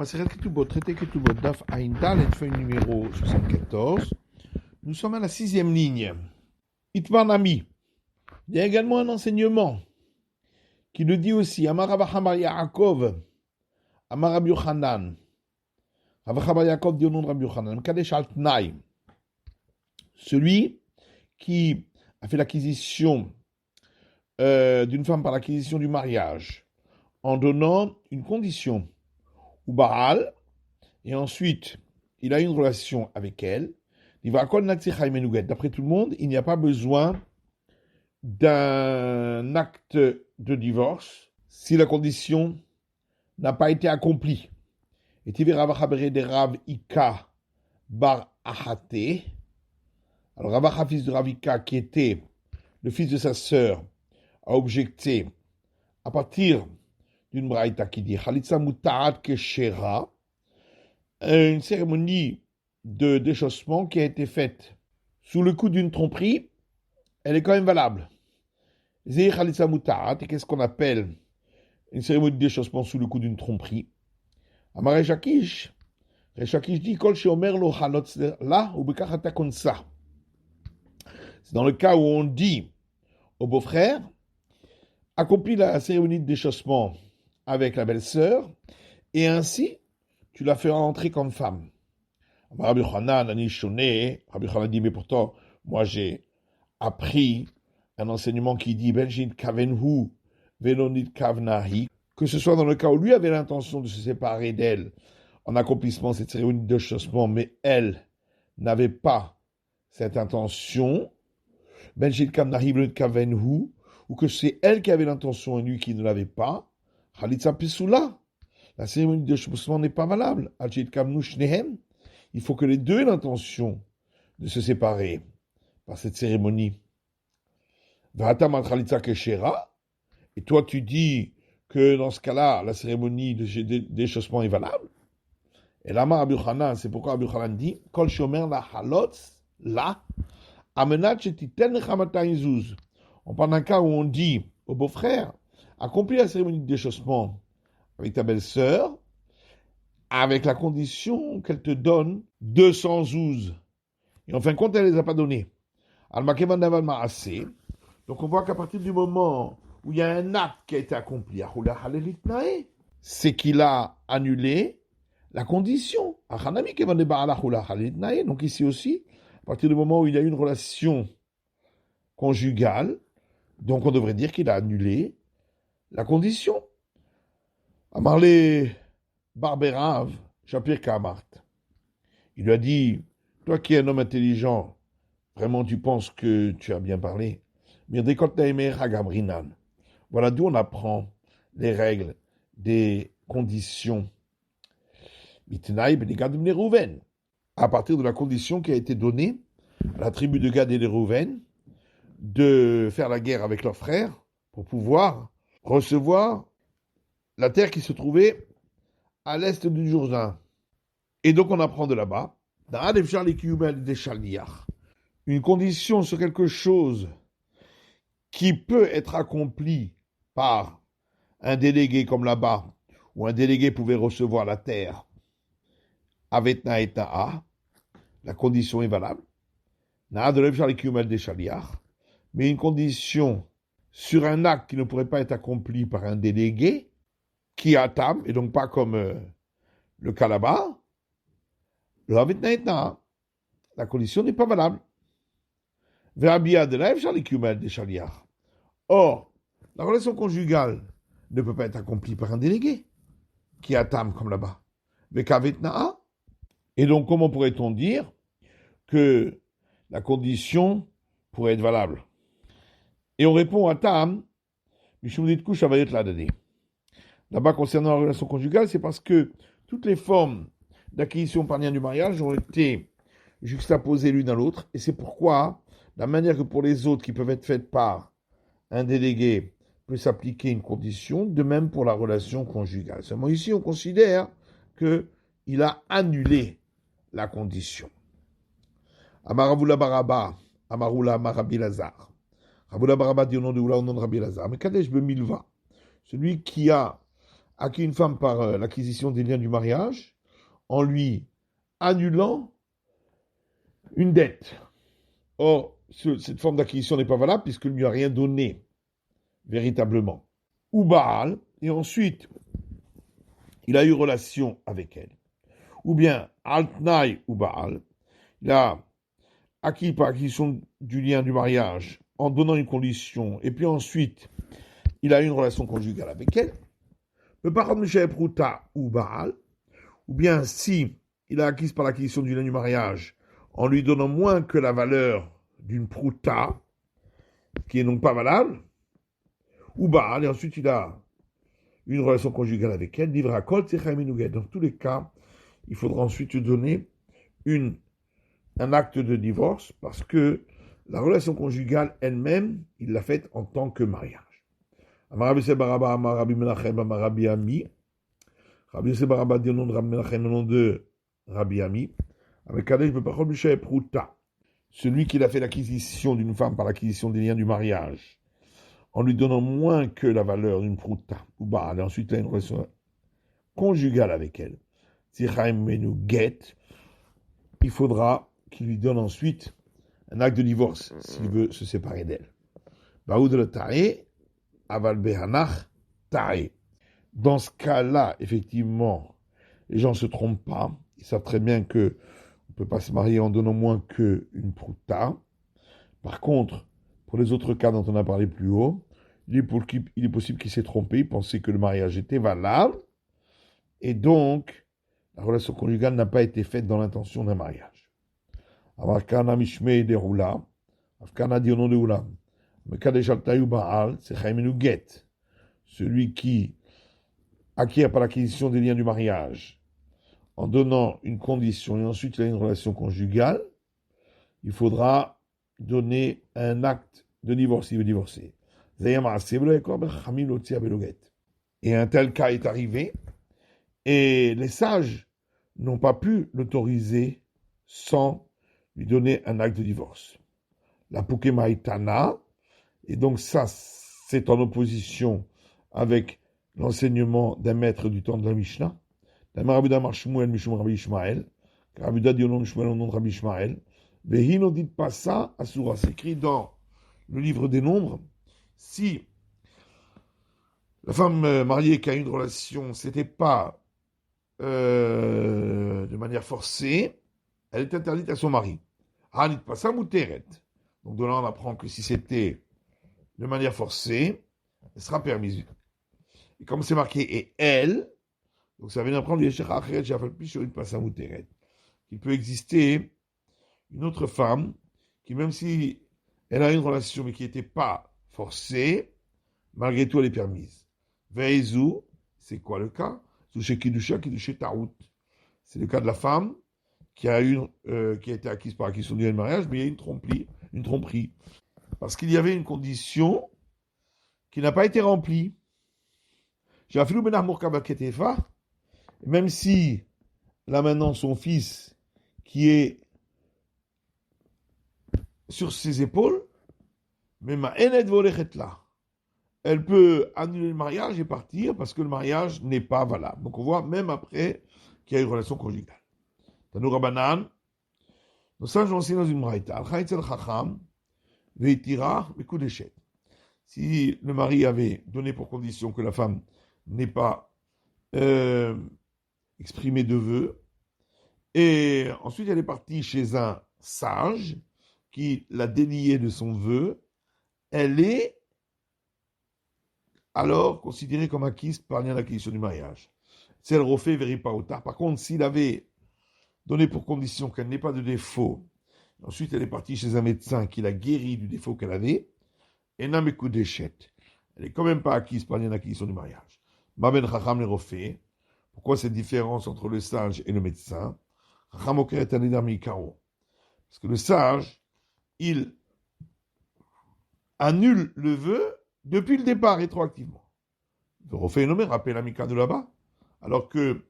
Maseret Ketubot, traité Ketubot, Daf Aïndal, feuille numéro 74. Nous sommes à la 6e ligne. Itvanami. Il y a également un enseignement qui le dit aussi. Amar Ravachabar Yaakov, Amar Rabbi Yochanan. Ravachabar Yaakov dit au nom de Rabbi Yochanan. Kadesh al Tnaï. Celui qui a fait l'acquisition d'une femme par l'acquisition du mariage en donnant une condition ou Baal, et ensuite il a une relation avec elle, d'après tout le monde, il n'y a pas besoin d'un acte de divorce si la condition n'a pas été accomplie. Et tu verras de Rav Ika bar Ahate. Alors Ravacha, fils de Rav Ika, qui était le fils de sa sœur, a objecté à partir d'une braïta qui dit Khalitsa Mutarat Keshera, une cérémonie de déchaussement qui a été faite sous le coup d'une tromperie, elle est quand même valable. Zé Khalitsa Mutarat, et qu'est-ce qu'on appelle une cérémonie de déchaussement sous le coup d'une tromperie? Amare Shakish dit Kol Sheomer lo Halotz la ou Bekachata Konsa. C'est dans le cas où on dit au beau-frère accomplis la cérémonie de déchaussement avec la belle-sœur, et ainsi, tu la feras entrer comme femme. Rabbi Yochanan dit, mais pourtant, moi j'ai appris un enseignement qui dit, Benjit kavenhu velonit kavnahi, que ce soit dans le cas où lui avait l'intention de se séparer d'elle en accomplissement de cette cérémonie de déchaussement, mais elle n'avait pas cette intention, Benjit kavnahi velonit kavenhu, ou que c'est elle qui avait l'intention et lui qui ne l'avait pas, Khalitsa Pissoula, la cérémonie de déchaussement n'est pas valable. Il faut que les deux aient l'intention de se séparer par cette cérémonie. Et toi tu dis que dans ce cas-là, la cérémonie de déchaussement est valable. Et là, Rabbi Yochanan, c'est pourquoi Rabbi Yochanan dit Kol shomer la halotz la amenat shetiten lechamata izuz. On parle d'un cas où on dit au beau-frère accomplis la cérémonie de déchaussement avec ta belle-sœur, avec la condition qu'elle te donne 200 zouz. Et en fin de compte, elle ne les a pas donnés. Donc on voit qu'à partir du moment où il y a un acte qui a été accompli, c'est qu'il a annulé la condition. Donc ici aussi, à partir du moment où il y a eu une relation conjugale, donc on devrait dire qu'il a annulé la condition. Amarlé Barberav, Shapir Kamart. Il lui a dit, toi qui es un homme intelligent, vraiment tu penses que tu as bien parlé. Voilà d'où on apprend les règles des conditions. À partir de la condition qui a été donnée à la tribu de Gad et de Rouven de faire la guerre avec leurs frères pour pouvoir recevoir la terre qui se trouvait à l'est du Jourdain. Et donc on apprend de là-bas, une condition sur quelque chose qui peut être accompli par un délégué comme là-bas, où un délégué pouvait recevoir la terre, Avetna et Na'a, la condition est valable. Mais une condition sur un acte qui ne pourrait pas être accompli par un délégué, qui a tam, et donc pas comme le cas là-bas, la condition n'est pas valable. Or, la relation conjugale ne peut pas être accomplie par un délégué, qui a tam comme là-bas. Et donc, comment pourrait-on dire que la condition pourrait être valable? Et on répond à tam, là-bas, concernant la relation conjugale, c'est parce que toutes les formes d'acquisition par lien du mariage ont été juxtaposées l'une à l'autre, et c'est pourquoi, de la manière que pour les autres qui peuvent être faites par un délégué, peut s'appliquer une condition, de même pour la relation conjugale. Seulement ici, on considère qu'il a annulé la condition. Amaravula Baraba, Amarula Marabi Lazar. Rabula Baraba dit au nom de Oula, au nom de Rabbi Lazar. Mais Kadesh Bemilva, celui qui a acquis une femme par l'acquisition des liens du mariage, en lui annulant une dette. Or, cette forme d'acquisition n'est pas valable puisqu'il ne lui a rien donné véritablement. Ou Baal, et ensuite, il a eu relation avec elle. Ou bien, Altnaï ou Baal, il a acquis par acquisition du lien du mariage en donnant une condition, et puis ensuite, il a eu une relation conjugale avec elle. Le parent de Michel Prouta ou Baal, ou bien si il a acquis par l'acquisition du lien du mariage en lui donnant moins que la valeur d'une Prouta, qui est donc pas valable, ou Baal, et ensuite il a une relation conjugale avec elle, livra kol tsechaminouget. Dans tous les cas, il faudra ensuite donner un acte de divorce parce que la relation conjugale elle-même, il l'a faite en tant que mariage. Amarabi Sebaraba, Amarabi Menachem, Amarabi Ami. Rabbi Sebaraba dit au nom de Rabbi Menachem, au nom de Rabbi Ami. Avec Kadesh Bepachol Mishae Prouta. Celui qui a fait l'acquisition d'une femme par l'acquisition des liens du mariage, en lui donnant moins que la valeur d'une prouta, ou Baal, et ensuite il a une relation conjugale avec elle. Tzichaim Menu Get, il faudra qu'il lui donne ensuite un acte de divorce s'il veut se séparer d'elle. Baoud le Tae, Aval Behanach Tae. Dans ce cas-là, effectivement, les gens ne se trompent pas. Ils savent très bien qu'on ne peut pas se marier en donnant moins qu'une prouta. Par contre, pour les autres cas dont on a parlé plus haut, il est possible qu'il s'est trompé, il pensait que le mariage était valable, et donc la relation conjugale n'a pas été faite dans l'intention d'un mariage. Amarkana mishmei derula, afkana diono deula, mekadeshaltayu baal, c'est chaimenu get. Celui qui acquiert par l'acquisition des liens du mariage, en donnant une condition, et ensuite il a une relation conjugale, il faudra donner un acte de divorce, il veut divorcer. Et un tel cas est arrivé, et les sages n'ont pas pu l'autoriser sans lui donner un acte de divorce. La Pukemaitana, et donc ça, c'est en opposition avec l'enseignement d'un maître du temps de la Mishnah. La Marabuda Marshmuel Mishum Rabbi Ishmael, Rabuda Dionon Mishmuel au nom de Rabbi Ishmael. Vehino dit pas ça, Asura, c'est écrit dans le livre des Nombres. Si la femme mariée qui a une relation, c'était pas de manière forcée, elle est interdite à son mari. Hanit pas ça, Mouteret. Donc de là, on apprend que si c'était de manière forcée, elle sera permise. Et comme c'est marqué et elle, donc ça vient d'apprendre qu'il peut exister une autre femme qui, même si elle a une relation mais qui n'était pas forcée, malgré tout elle est permise. Veizou, c'est quoi le cas? C'est le cas de la femme qui a été acquise par acquisition du mariage, mais il y a une tromperie. Parce qu'il y avait une condition qui n'a pas été remplie. Même si, là maintenant, son fils, qui est sur ses épaules, mais ma ened volechet là. Elle peut annuler le mariage et partir parce que le mariage n'est pas valable. Donc on voit même après qu'il y a une relation conjugale. Tanou Rabanan, nos sages ont enseigné dans une braïta. Al-Khaïtzel Chacham, Veitira, Mekudeshet. Si le mari avait donné pour condition que la femme n'ait pas exprimé de vœux, et ensuite elle est partie chez un sage qui l'a déliée de son vœu, elle est alors considérée comme acquise par lien d'acquisition du mariage. C'est le refait tard. Par contre, s'il avait donné pour condition qu'elle n'ait pas de défaut, ensuite elle est partie chez un médecin qui l'a guérie du défaut qu'elle avait, et n'a mes coups d'échette. Elle n'est quand même pas acquise par lien d'acquisition du mariage. Ma ben chacham le refait. Pourquoi cette différence entre le sage et le médecin? Parce que le sage, il annule le vœu depuis le départ rétroactivement. Le refait nommé, rappelle l'amica de là-bas, alors que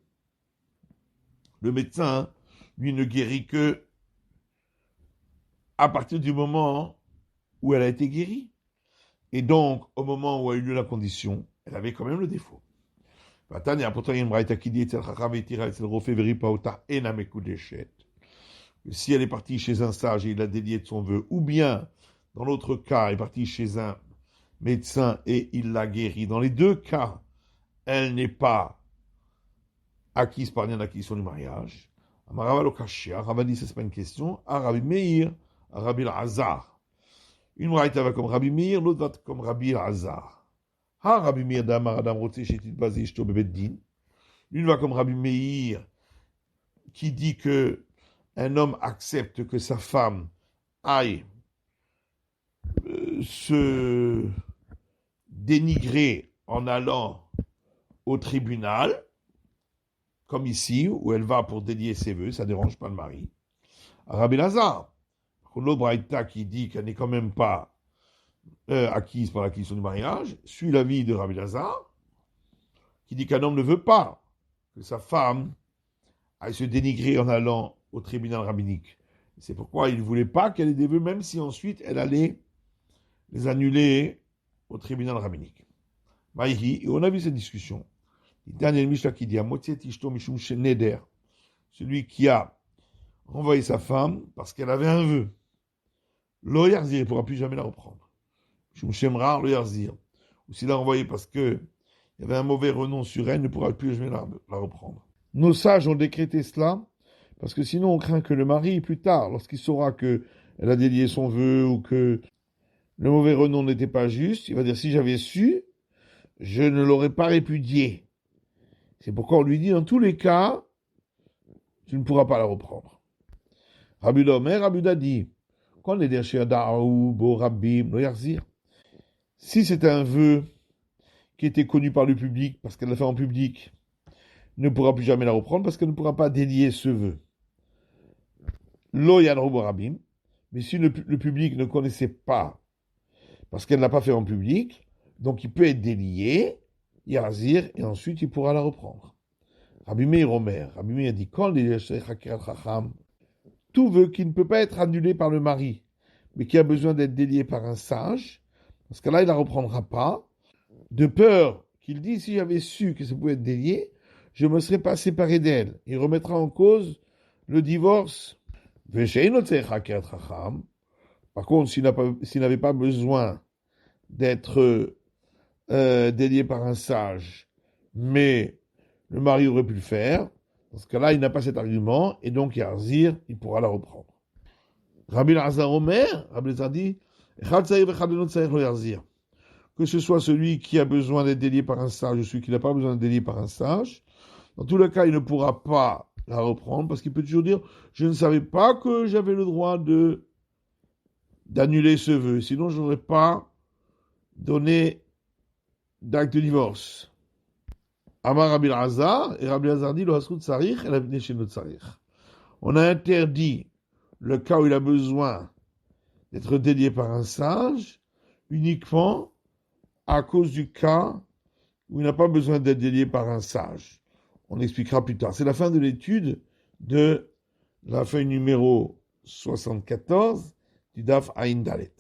le médecin, lui, ne guérit que à partir du moment où elle a été guérie. Et donc, au moment où a eu lieu la condition, elle avait quand même le défaut. Tania, pourtant, il y a une braïta qui dit si elle est partie chez un sage et il a délié de son vœu, ou bien, dans l'autre cas, elle est partie chez un médecin et il l'a guéri. Dans les deux cas, elle n'est pas acquise par l'acquisition du mariage. Amarava lo kashia, Rava dit, c'est pas une question. Rabbi Meir, Rabbi Lazar. Une braïta va comme Rabbi Meir, l'autre va comme Rabbi Lazar. Rabbi Meir d'Amar Adam Rotsé Shetit Bazé Ishto Bebeddin. L'une va comme Rabbi Meir, qui dit que un homme accepte que sa femme aille se dénigrer en allant au tribunal, comme ici, où elle va pour délier ses vœux, ça ne dérange pas le mari. Rabbi Lazar, l'autre braïta qui dit qu'elle n'est quand même pas acquise par l'acquisition du mariage, suit l'avis de Rabbi Lazar, qui dit qu'un homme ne veut pas que sa femme aille se dénigrer en allant au tribunal rabbinique. C'est pourquoi il ne voulait pas qu'elle ait des vœux, même si ensuite elle allait les annuler au tribunal rabbinique. Et on a vu cette discussion. Daniel Mishnah qui dit à celui qui a renvoyé sa femme parce qu'elle avait un vœu. Lo yarzir, il ne pourra plus jamais la reprendre. Lo yarzir. Ou s'il l'a renvoyé parce qu'il y avait un mauvais renom sur elle, il ne pourra plus jamais la reprendre. Nos sages ont décrété cela parce que sinon on craint que le mari, plus tard, lorsqu'il saura qu'elle a délié son vœu ou que le mauvais renom n'était pas juste, il va dire si j'avais su, je ne l'aurais pas répudié. C'est pourquoi on lui dit dans tous les cas, tu ne pourras pas la reprendre. Rabbi Omer, Rabbi Uda dit, si c'est un vœu qui était connu par le public, parce qu'elle l'a fait en public, ne pourra plus jamais la reprendre parce qu'elle ne pourra pas délier ce vœu. Lo yanrubo rabim, mais si le public ne connaissait pas, parce qu'elle ne l'a pas fait en public, donc il peut être délié, yarzir, et ensuite il pourra la reprendre. Rabbi Meir Omer, Rabbi Meir dit, tout vœu qui ne peut pas être annulé par le mari, mais qui a besoin d'être délié par un sage, parce que là il ne la reprendra pas, de peur qu'il dise si j'avais su que ça pouvait être délié, je ne me serais pas séparé d'elle. Il remettra en cause le divorce. Par contre, s'il n'avait pas besoin d'être délié par un sage, mais le mari aurait pu le faire, dans ce cas-là, il n'a pas cet argument, et donc Yarzir, il pourra la reprendre. Rabbi Lazar Omer, Rabbi Lazar dit, que ce soit celui qui a besoin d'être délié par un sage ou celui qui n'a pas besoin d'être délié par un sage, dans tous les cas, il ne pourra pas la reprendre parce qu'il peut toujours dire je ne savais pas que j'avais le droit d'annuler ce vœu, sinon je n'aurais pas donné d'acte de divorce. Amar Rabbi Lazar, et Rabbi Lazar dit on a interdit le cas où il a besoin d'être délié par un sage uniquement à cause du cas où il n'a pas besoin d'être délié par un sage. On expliquera plus tard. C'est la fin de l'étude de la feuille numéro 74 du Daf Aïn Dalet.